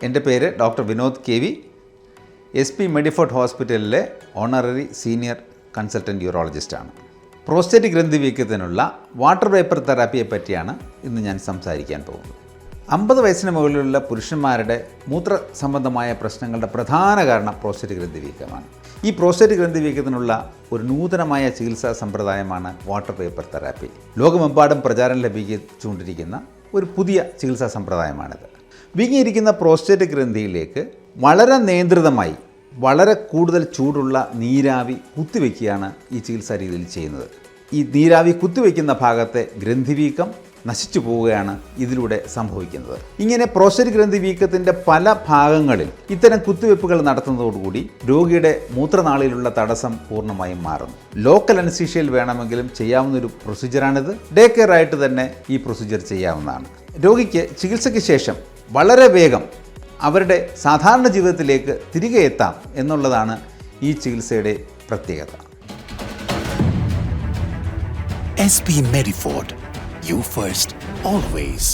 എൻ്റെ പേര് doctor Vinod K V, SP Medifort ഹോസ്പിറ്റലിലെ ഓണററി സീനിയർ കൺസൾട്ടൻറ്റ് യൂറോളജിസ്റ്റാണ്. പ്രോസ്റ്റേറ്റ് ഗ്രന്ഥിവീക്കത്തിനുള്ള വാട്ടർ വേപ്പർ തെറാപ്പിയെ പറ്റിയാണ് ഇന്ന് ഞാൻ സംസാരിക്കാൻ പോകുന്നത്. 50 വയസ്സിന് മുകളിലുള്ള പുരുഷന്മാരുടെ മൂത്ര സംബന്ധമായ പ്രശ്നങ്ങളുടെ പ്രധാന കാരണം പ്രോസ്റ്റേറ്റ് ഗ്രന്ഥിവീക്കമാണ്. ഈ പ്രോസ്റ്റേറ്റ് ഗ്രന്ഥിവീക്കത്തിനുള്ള ഒരു നൂതനമായ ചികിത്സാ സമ്പ്രദായമാണ് വാട്ടർ വേപ്പർ തെറാപ്പി. ലോകമെമ്പാടും പ്രചാരം ലഭിച്ചുകൊണ്ടിരിക്കുന്ന ഒരു പുതിയ ചികിത്സാ സമ്പ്രദായമാണിത്. വീങ്ങിയിരിക്കുന്ന പ്രോസ്റ്റേറ്റ് ഗ്രന്ഥിയിലേക്ക് വളരെ നിയന്ത്രിതമായി വളരെ കൂടുതൽ ചൂടുള്ള നീരാവി കുത്തിവെക്കുകയാണ് ഈ ചികിത്സാ രീതിയിൽ ചെയ്യുന്നത്. ഈ നീരാവി കുത്തിവെക്കുന്ന ഭാഗത്തെ ഗ്രന്ഥിവീക്കം നശിച്ചു പോവുകയാണ് ഇതിലൂടെ സംഭവിക്കുന്നത്. ഇങ്ങനെ പ്രോസ്റ്റേറ്റ് ഗ്രന്ഥിവീക്കത്തിൻ്റെ പല ഭാഗങ്ങളിൽ ഇത്തരം കുത്തിവെപ്പുകൾ നടത്തുന്നതോടുകൂടി രോഗിയുടെ മൂത്രനാളിയിലുള്ള തടസ്സം പൂർണ്ണമായും മാറുന്നു. ലോക്കൽ അനസ്തീഷ്യയിൽ വേണമെങ്കിലും ചെയ്യാവുന്ന ഒരു പ്രൊസീജിയറാണിത്. ഡേ കെയർ ആയിട്ട് തന്നെ ഈ പ്രൊസീജിയർ ചെയ്യാവുന്നതാണ്. രോഗിക്ക് ചികിത്സയ്ക്ക് ശേഷം വളരെ വേഗം അവരുടെ സാധാരണ ജീവിതത്തിലേക്ക് തിരികെ എത്താം എന്നുള്ളതാണ് ഈ ചികിത്സയുടെ പ്രത്യേകത. SP Medifort, you first, always.